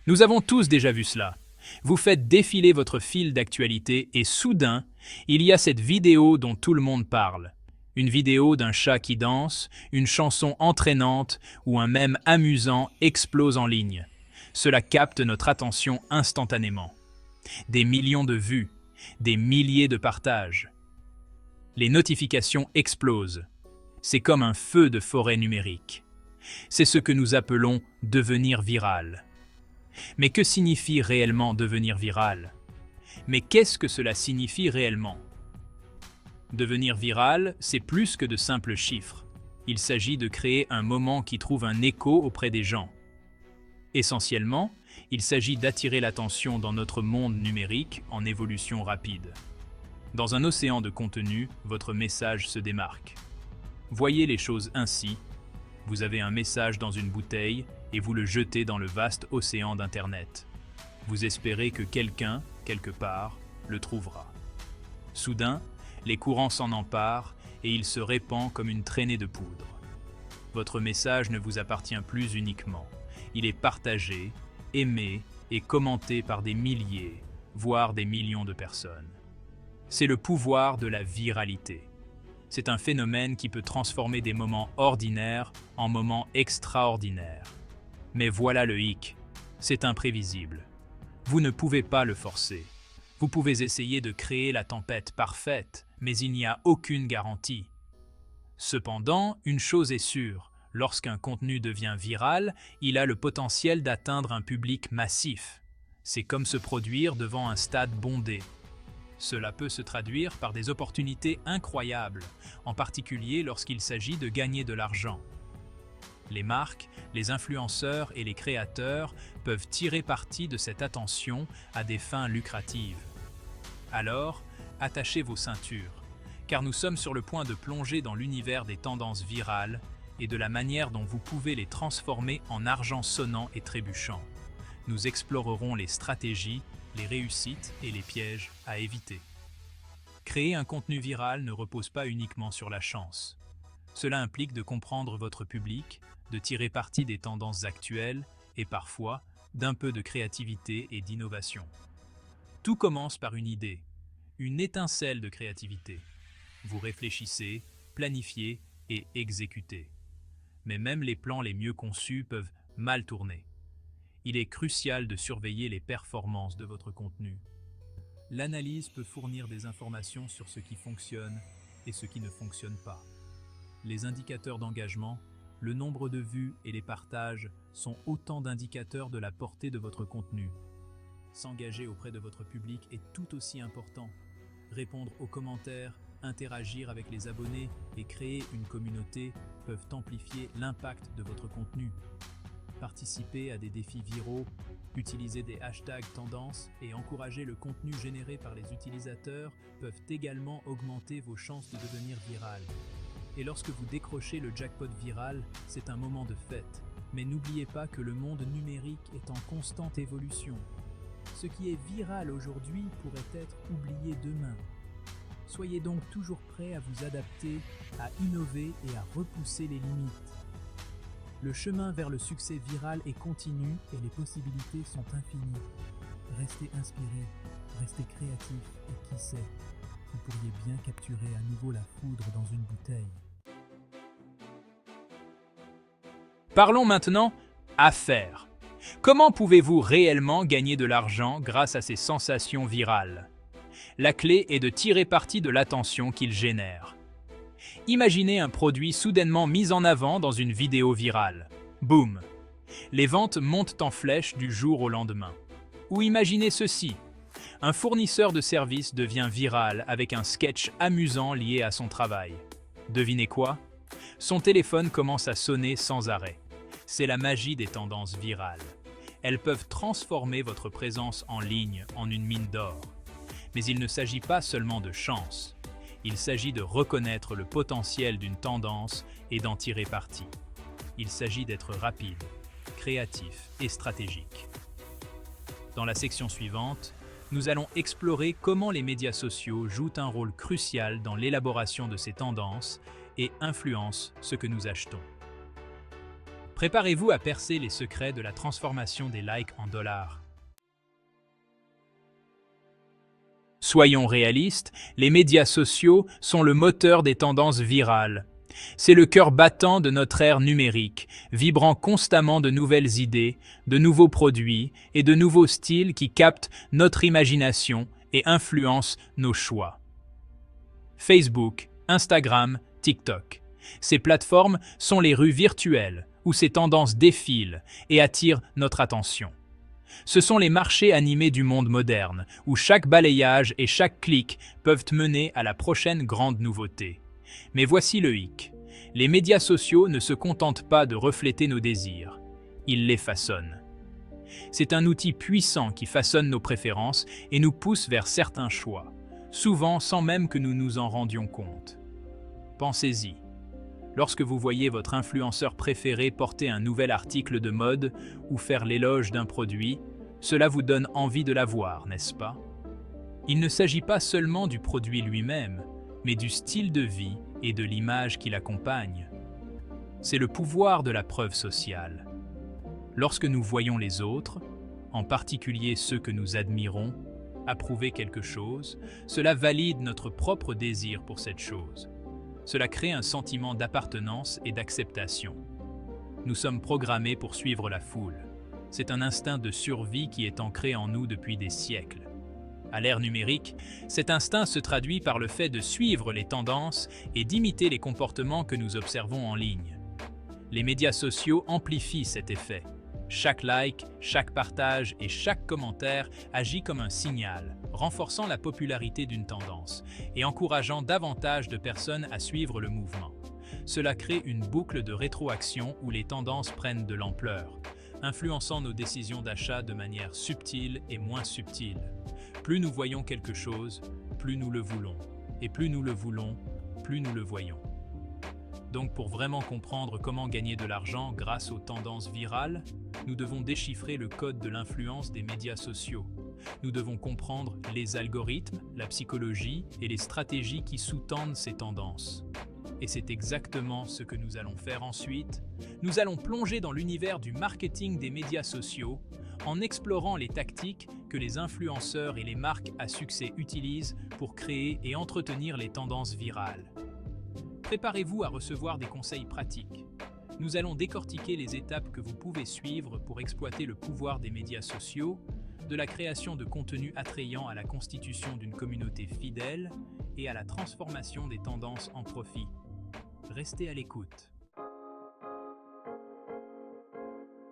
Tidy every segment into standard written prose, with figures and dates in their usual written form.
Nous avons tous déjà vu cela. Vous faites défiler votre fil d'actualité et soudain, il y a cette vidéo dont tout le monde parle. Une vidéo d'un chat qui danse, une chanson entraînante ou un mème amusant explose en ligne. Cela capte notre attention instantanément. Des millions de vues, des milliers de partages. Les notifications explosent. C'est comme un feu de forêt numérique. C'est ce que nous appelons devenir viral. Mais que signifie réellement devenir viral? Mais qu'est-ce que cela signifie réellement? Devenir viral, c'est plus que de simples chiffres. Il s'agit de créer un moment qui trouve un écho auprès des gens. Essentiellement, il s'agit d'attirer l'attention dans notre monde numérique en évolution rapide. Dans un océan de contenu, votre message se démarque. Voyez les choses ainsi. Vous avez un message dans une bouteille et vous le jetez dans le vaste océan d'Internet. Vous espérez que quelqu'un, quelque part, le trouvera. Soudain, les courants s'en emparent et il se répand comme une traînée de poudre. Votre message ne vous appartient plus uniquement. Il est partagé, aimé et commenté par des milliers, voire des millions de personnes. C'est le pouvoir de la viralité. C'est un phénomène qui peut transformer des moments ordinaires en moments extraordinaires. Mais voilà le hic, c'est imprévisible. Vous ne pouvez pas le forcer. Vous pouvez essayer de créer la tempête parfaite, mais il n'y a aucune garantie. Cependant, une chose est sûre, lorsqu'un contenu devient viral, il a le potentiel d'atteindre un public massif. C'est comme se produire devant un stade bondé. Cela peut se traduire par des opportunités incroyables, en particulier lorsqu'il s'agit de gagner de l'argent. Les marques, les influenceurs et les créateurs peuvent tirer parti de cette attention à des fins lucratives. Alors, attachez vos ceintures, car nous sommes sur le point de plonger dans l'univers des tendances virales et de la manière dont vous pouvez les transformer en argent sonnant et trébuchant. Nous explorerons les stratégies, les réussites et les pièges à éviter. Créer un contenu viral ne repose pas uniquement sur la chance. Cela implique de comprendre votre public, de tirer parti des tendances actuelles et parfois d'un peu de créativité et d'innovation. Tout commence par une idée, une étincelle de créativité. Vous réfléchissez, planifiez et exécutez. Mais même les plans les mieux conçus peuvent mal tourner. Il est crucial de surveiller les performances de votre contenu. L'analyse peut fournir des informations sur ce qui fonctionne et ce qui ne fonctionne pas. Les indicateurs d'engagement, le nombre de vues et les partages sont autant d'indicateurs de la portée de votre contenu. S'engager auprès de votre public est tout aussi important. Répondre aux commentaires, interagir avec les abonnés et créer une communauté peuvent amplifier l'impact de votre contenu. Participer à des défis viraux, utiliser des hashtags tendances et encourager le contenu généré par les utilisateurs peuvent également augmenter vos chances de devenir viral. Et lorsque vous décrochez le jackpot viral, c'est un moment de fête. Mais n'oubliez pas que le monde numérique est en constante évolution. Ce qui est viral aujourd'hui pourrait être oublié demain. Soyez donc toujours prêt à vous adapter, à innover et à repousser les limites. Le chemin vers le succès viral est continu et les possibilités sont infinies. Restez inspiré, restez créatif et qui sait, vous pourriez bien capturer à nouveau la foudre dans une bouteille. Parlons maintenant affaires. Comment pouvez-vous réellement gagner de l'argent grâce à ces sensations virales? La clé est de tirer parti de l'attention qu'ils génèrent. Imaginez un produit soudainement mis en avant dans une vidéo virale. Boum! Les ventes montent en flèche du jour au lendemain. Ou imaginez ceci. Un fournisseur de services devient viral avec un sketch amusant lié à son travail. Devinez quoi? Son téléphone commence à sonner sans arrêt. C'est la magie des tendances virales. Elles peuvent transformer votre présence en ligne en une mine d'or. Mais il ne s'agit pas seulement de chance. Il s'agit de reconnaître le potentiel d'une tendance et d'en tirer parti. Il s'agit d'être rapide, créatif et stratégique. Dans la section suivante, nous allons explorer comment les médias sociaux jouent un rôle crucial dans l'élaboration de ces tendances et influencent ce que nous achetons. Préparez-vous à percer les secrets de la transformation des likes en dollars. Soyons réalistes, les médias sociaux sont le moteur des tendances virales. C'est le cœur battant de notre ère numérique, vibrant constamment de nouvelles idées, de nouveaux produits et de nouveaux styles qui captent notre imagination et influencent nos choix. Facebook, Instagram, TikTok. Ces plateformes sont les rues virtuelles où ces tendances défilent et attirent notre attention. Ce sont les marchés animés du monde moderne, où chaque balayage et chaque clic peuvent mener à la prochaine grande nouveauté. Mais voici le hic. Les médias sociaux ne se contentent pas de refléter nos désirs, ils les façonnent. C'est un outil puissant qui façonne nos préférences et nous pousse vers certains choix, souvent sans même que nous nous en rendions compte. Pensez-y. Lorsque vous voyez votre influenceur préféré porter un nouvel article de mode ou faire l'éloge d'un produit, cela vous donne envie de l'avoir, n'est-ce pas? Il ne s'agit pas seulement du produit lui-même, mais du style de vie et de l'image qui l'accompagne. C'est le pouvoir de la preuve sociale. Lorsque nous voyons les autres, en particulier ceux que nous admirons, approuver quelque chose, cela valide notre propre désir pour cette chose. Cela crée un sentiment d'appartenance et d'acceptation. Nous sommes programmés pour suivre la foule. C'est un instinct de survie qui est ancré en nous depuis des siècles. À l'ère numérique, cet instinct se traduit par le fait de suivre les tendances et d'imiter les comportements que nous observons en ligne. Les médias sociaux amplifient cet effet. Chaque like, chaque partage et chaque commentaire agit comme un signal, renforçant la popularité d'une tendance et encourageant davantage de personnes à suivre le mouvement. Cela crée une boucle de rétroaction où les tendances prennent de l'ampleur, influençant nos décisions d'achat de manière subtile et moins subtile. Plus nous voyons quelque chose, plus nous le voulons. Et plus nous le voulons, plus nous le voyons. Donc pour vraiment comprendre comment gagner de l'argent grâce aux tendances virales, nous devons déchiffrer le code de l'influence des médias sociaux. Nous devons comprendre les algorithmes, la psychologie et les stratégies qui sous-tendent ces tendances. Et c'est exactement ce que nous allons faire ensuite. Nous allons plonger dans l'univers du marketing des médias sociaux en explorant les tactiques que les influenceurs et les marques à succès utilisent pour créer et entretenir les tendances virales. Préparez-vous à recevoir des conseils pratiques. Nous allons décortiquer les étapes que vous pouvez suivre pour exploiter le pouvoir des médias sociaux, de la création de contenus attrayants à la constitution d'une communauté fidèle et à la transformation des tendances en profit. Restez à l'écoute.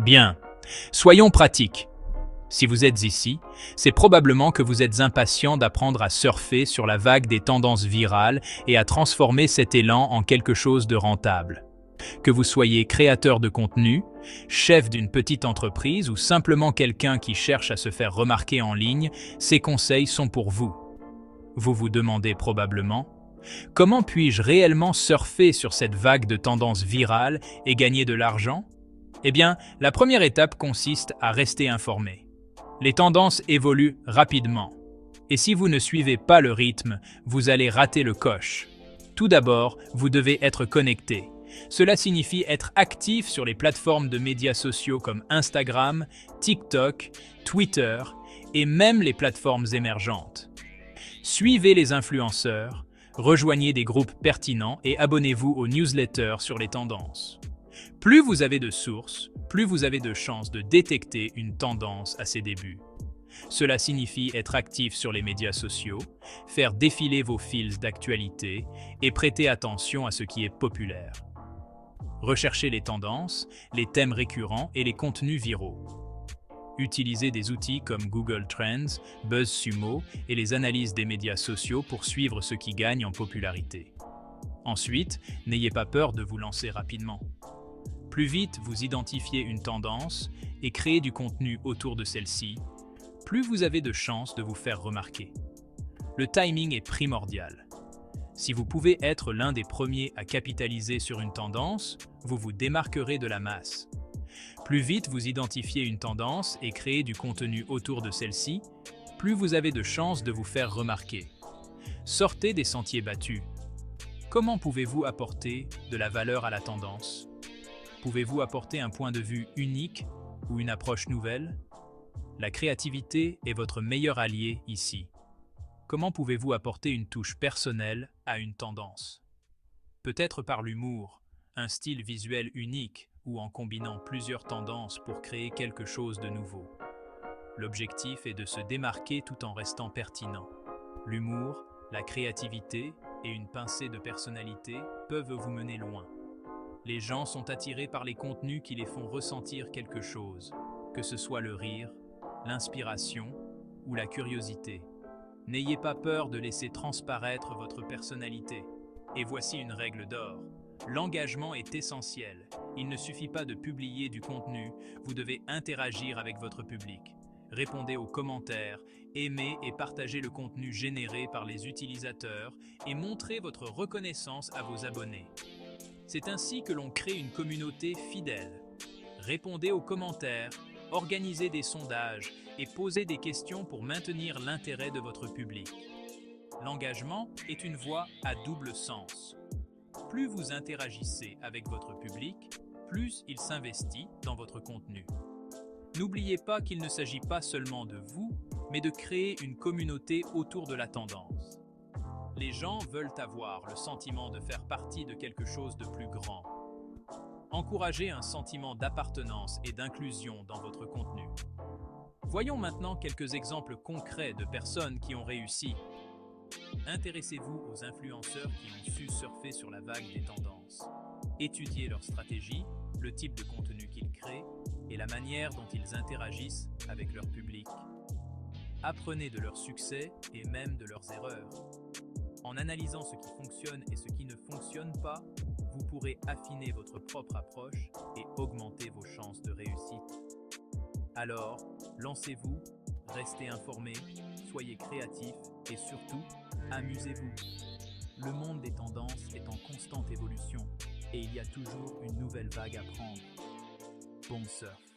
Bien, soyons pratiques. Si vous êtes ici, c'est probablement que vous êtes impatient d'apprendre à surfer sur la vague des tendances virales et à transformer cet élan en quelque chose de rentable. Que vous soyez créateur de contenu, chef d'une petite entreprise ou simplement quelqu'un qui cherche à se faire remarquer en ligne, ces conseils sont pour vous. Vous vous demandez probablement, comment puis-je réellement surfer sur cette vague de tendances virales et gagner de l'argent? Eh bien, la première étape consiste à rester informé. Les tendances évoluent rapidement. Et si vous ne suivez pas le rythme, vous allez rater le coche. Tout d'abord, vous devez être connecté. Cela signifie être actif sur les plateformes de médias sociaux comme Instagram, TikTok, Twitter et même les plateformes émergentes. Suivez les influenceurs, rejoignez des groupes pertinents et abonnez-vous aux newsletters sur les tendances. Plus vous avez de sources, plus vous avez de chances de détecter une tendance à ses débuts. Cela signifie être actif sur les médias sociaux, faire défiler vos fils d'actualité et prêter attention à ce qui est populaire. Recherchez les tendances, les thèmes récurrents et les contenus viraux. Utilisez des outils comme Google Trends, BuzzSumo et les analyses des médias sociaux pour suivre ce qui gagne en popularité. Ensuite, n'ayez pas peur de vous lancer rapidement. Plus vite vous identifiez une tendance et créez du contenu autour de celle-ci, plus vous avez de chances de vous faire remarquer. Le timing est primordial. Si vous pouvez être l'un des premiers à capitaliser sur une tendance, vous vous démarquerez de la masse. Plus vite vous identifiez une tendance et créez du contenu autour de celle-ci, plus vous avez de chances de vous faire remarquer. Sortez des sentiers battus. Comment pouvez-vous apporter de la valeur à la tendance? Pouvez-vous apporter un point de vue unique ou une approche nouvelle? La créativité est votre meilleur allié ici. Comment pouvez-vous apporter une touche personnelle à une tendance? Peut-être par l'humour, un style visuel unique ou en combinant plusieurs tendances pour créer quelque chose de nouveau. L'objectif est de se démarquer tout en restant pertinent. L'humour, la créativité et une pincée de personnalité peuvent vous mener loin. Les gens sont attirés par les contenus qui les font ressentir quelque chose, que ce soit le rire, l'inspiration ou la curiosité. N'ayez pas peur de laisser transparaître votre personnalité. Et voici une règle d'or. L'engagement est essentiel. Il ne suffit pas de publier du contenu, vous devez interagir avec votre public. Répondez aux commentaires, aimez et partagez le contenu généré par les utilisateurs et montrez votre reconnaissance à vos abonnés. C'est ainsi que l'on crée une communauté fidèle. Répondez aux commentaires, organisez des sondages et posez des questions pour maintenir l'intérêt de votre public. L'engagement est une voie à double sens. Plus vous interagissez avec votre public, plus il s'investit dans votre contenu. N'oubliez pas qu'il ne s'agit pas seulement de vous, mais de créer une communauté autour de la tendance. Les gens veulent avoir le sentiment de faire partie de quelque chose de plus grand. Encouragez un sentiment d'appartenance et d'inclusion dans votre contenu. Voyons maintenant quelques exemples concrets de personnes qui ont réussi. Intéressez-vous aux influenceurs qui ont su surfer sur la vague des tendances. Étudiez leur stratégie, le type de contenu qu'ils créent et la manière dont ils interagissent avec leur public. Apprenez de leurs succès et même de leurs erreurs. En analysant ce qui fonctionne et ce qui ne fonctionne pas, vous pourrez affiner votre propre approche et augmenter vos chances de réussite. Alors, lancez-vous, restez informés, soyez créatifs et surtout, amusez-vous. Le monde des tendances est en constante évolution et il y a toujours une nouvelle vague à prendre. Bon surf!